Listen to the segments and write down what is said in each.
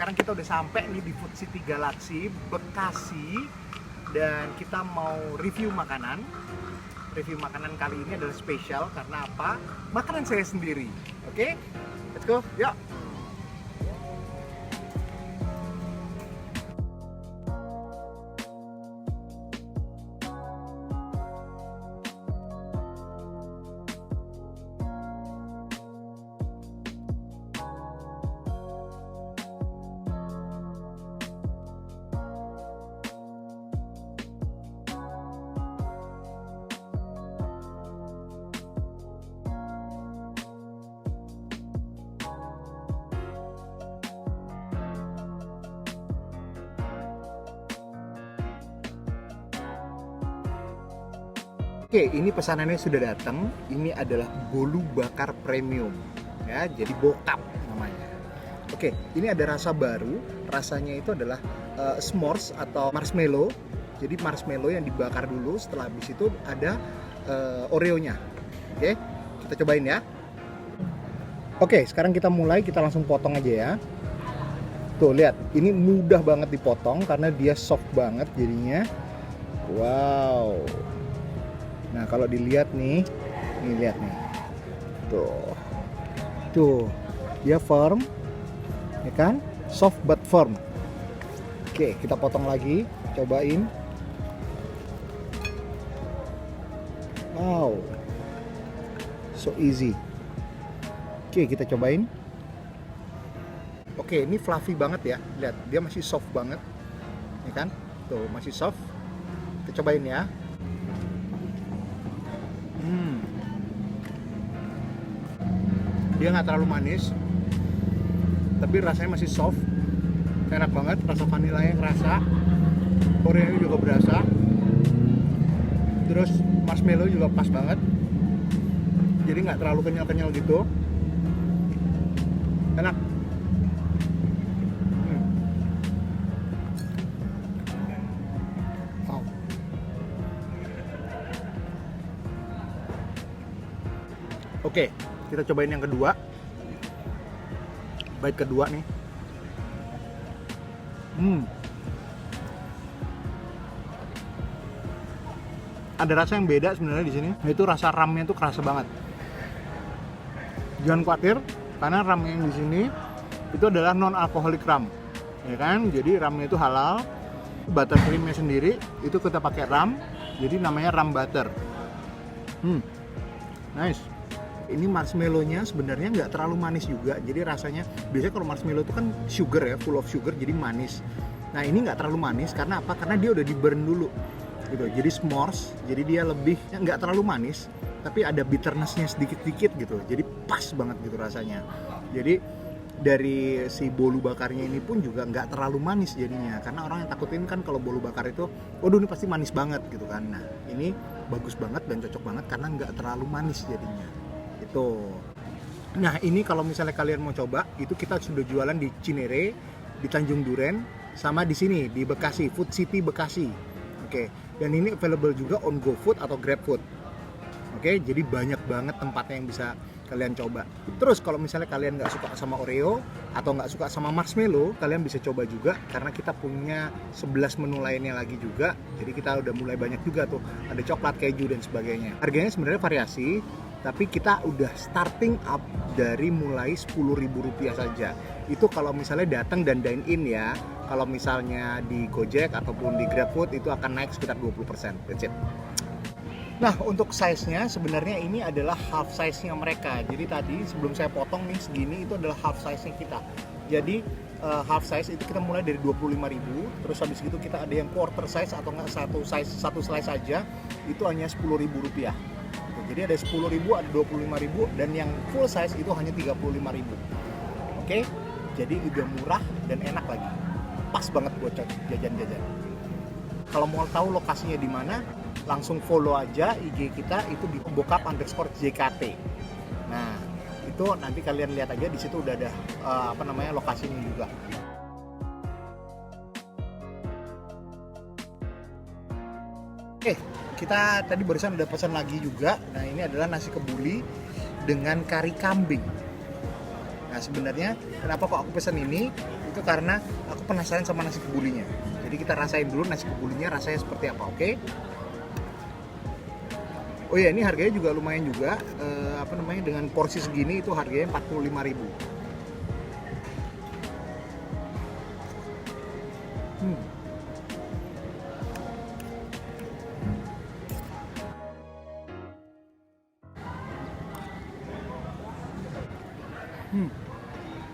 sekarang kita udah sampai nih di Food City Galaxy Bekasi dan kita mau review makanan. Review makanan kali ini adalah spesial karena apa? Makanan saya sendiri. Oke? Let's go. Yuk. Oke, ini pesanannya sudah datang. Ini adalah bolu bakar premium, ya. Jadi bokap namanya. Oke, ini ada rasa baru. Rasanya itu adalah s'mores atau marshmallow. Jadi marshmallow yang dibakar dulu. Setelah habis itu ada Oreo-nya. Oke, kita cobain ya. Oke, sekarang kita mulai. Kita langsung potong aja ya. Tuh lihat, ini mudah banget dipotong karena dia soft banget jadinya. Wow. Nah kalau dilihat nih lihat nih, tuh dia firm, ya kan, soft but firm. Oke, kita potong lagi, cobain. Wow, so easy. Oke, kita cobain. Oke, ini fluffy banget ya, lihat dia masih soft banget, ya kan, tuh masih soft. Kita cobain ya. Dia nggak terlalu manis, tapi rasanya masih soft, enak banget. Rasa vanilanya kerasa, Oreo juga berasa, terus marshmallow juga pas banget, jadi nggak terlalu kenyal-kenyal gitu, enak. Wow. Oke, kita cobain yang kedua. Bite kedua nih. Ada rasa yang beda sebenarnya di sini. Itu rasa ramnya tuh kerasa banget. Jangan khawatir, karena ram yang di sini itu adalah non alcoholic ram, ya kan? Jadi ramnya itu halal. Buttercreamnya sendiri itu kita pakai ram, jadi namanya ram butter. Nice. Ini marshmallow-nya sebenarnya nggak terlalu manis juga, jadi rasanya biasanya kalau marshmallow itu kan sugar ya, full of sugar, jadi manis. Nah ini nggak terlalu manis karena apa? Karena dia udah di burn dulu, gitu. Jadi s'mores, jadi dia lebih nggak terlalu manis, tapi ada bitterness-nya sedikit-sedikit gitu. Jadi pas banget gitu rasanya. Jadi dari si bolu bakarnya ini pun juga nggak terlalu manis jadinya, karena orang yang takutin kan kalau bolu bakar itu, waduh ini pasti manis banget gitu kan. Nah ini bagus banget dan cocok banget karena nggak terlalu manis jadinya. Nah ini kalau misalnya kalian mau coba, itu kita sudah jualan di Cinere, di Tanjung Duren, sama di sini di Bekasi, Food City Bekasi. Oke, dan ini available juga on GoFood atau GrabFood. Oke, jadi banyak banget tempatnya yang bisa kalian coba. Terus kalau misalnya kalian nggak suka sama Oreo atau nggak suka sama marshmallow, kalian bisa coba juga karena kita punya 11 menu lainnya lagi juga. Jadi kita udah mulai banyak juga tuh, ada coklat, keju dan sebagainya. Harganya sebenarnya variasi, tapi kita udah starting up dari mulai Rp10.000 saja. Itu kalau misalnya datang dan dine in ya. Kalau misalnya di Gojek ataupun di GrabFood itu akan naik sekitar 20%. That's it. Nah untuk size-nya sebenarnya ini adalah half size-nya mereka. Jadi tadi sebelum saya potong nih segini, itu adalah half size-nya kita. Jadi half size itu kita mulai dari 25.000, terus habis itu kita ada yang quarter size atau nggak satu slice saja, itu hanya Rp10.000. Jadi ada 10.000, ada 25.000, dan yang full size itu hanya 35.000. Oke, jadi udah murah dan enak lagi, pas banget buat jajan-jajan. Kalau mau tahu lokasinya di mana, langsung follow aja IG kita, itu di bokap_JKT. Nah, itu nanti kalian lihat aja di situ udah ada lokasinya juga. Oke, kita tadi barusan udah pesan lagi juga. Nah, ini adalah nasi kebuli dengan kari kambing. Nah, sebenarnya kenapa kok aku pesan ini? Itu karena aku penasaran sama nasi kebulinya. Jadi kita rasain dulu nasi kebulinya rasanya seperti apa, oke? Oh ya, ini harganya juga lumayan juga, dengan porsi segini itu harganya 45.000.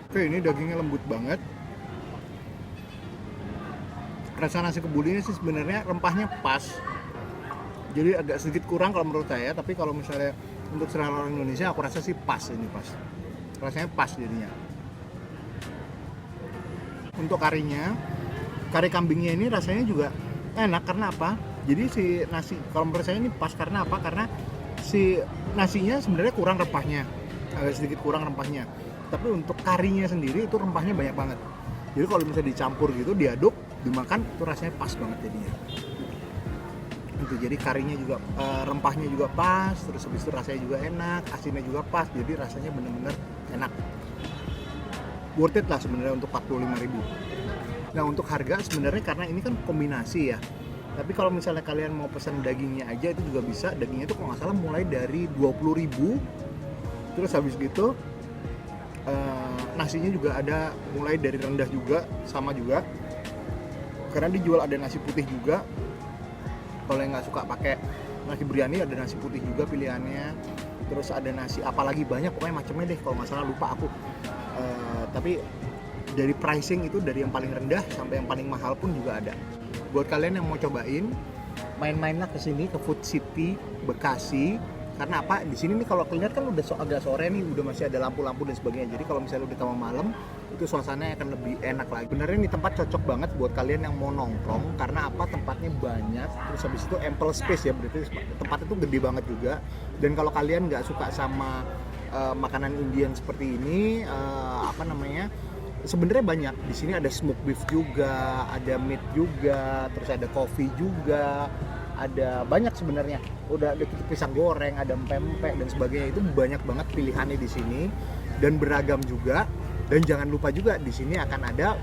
Oke, ini dagingnya lembut banget. Rasa nasi kebulinya sih sebenarnya rempahnya pas. Jadi agak sedikit kurang kalau menurut saya, tapi kalau misalnya untuk selera orang Indonesia aku rasa sih pas ini pas. Rasanya pas jadinya. Untuk karinya, kari kambingnya ini rasanya juga enak karena apa? Jadi si nasi kalau menurut saya ini pas karena apa? Karena si nasinya sebenarnya kurang rempahnya. Agak sedikit kurang rempahnya. Tapi untuk karinya sendiri itu rempahnya banyak banget. Jadi kalau misalnya dicampur gitu, diaduk, dimakan itu rasanya pas banget jadinya. Itu jadi karinya juga rempahnya juga pas, terus habis itu rasanya juga enak, asinnya juga pas, jadi rasanya bener-bener enak. Worth it lah sebenarnya untuk 45.000. Nah untuk harga sebenarnya karena ini kan kombinasi ya. Tapi kalau misalnya kalian mau pesan dagingnya aja itu juga bisa. Dagingnya itu kalau nggak salah mulai dari 20.000. Terus habis gitu nasinya juga ada mulai dari rendah juga, sama juga. Karena dijual ada nasi putih juga. Kalau yang nggak suka pakai nasi biryani ada nasi putih juga pilihannya. Terus ada nasi apalagi banyak pokoknya macamnya deh, kalau nggak salah lupa aku. Tapi dari pricing itu dari yang paling rendah sampai yang paling mahal pun juga ada. Buat kalian yang mau cobain, main-mainlah ke sini ke Food City Bekasi. Karena apa? Di sini nih kalau kelihatan kan udah agak sore nih, udah masih ada lampu-lampu dan sebagainya. Jadi kalau misalnya udah tengah malam, itu suasananya akan lebih enak lagi. Benernya ini tempat cocok banget buat kalian yang mau nongkrong. Karena apa? Tempatnya banyak. Terus habis itu ample space ya, berarti tempatnya tuh gede banget juga. Dan kalau kalian nggak suka sama makanan Indian seperti ini, sebenarnya banyak. Di sini ada smoked beef juga, ada meat juga, terus ada coffee juga. Ada banyak sebenarnya, udah ada pisang goreng, ada pempek dan sebagainya, itu banyak banget pilihannya di sini dan beragam juga. Dan jangan lupa juga di sini akan ada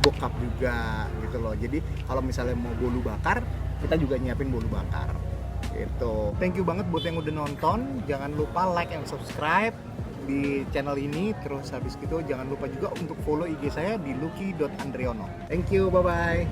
bokap juga gitu loh. Jadi kalau misalnya mau bolu bakar, kita juga nyiapin bolu bakar gitu. Thank you banget buat yang udah nonton, jangan lupa like and subscribe di channel ini. Terus habis gitu jangan lupa juga untuk follow IG saya di lucky.andriono. Thank you, bye bye.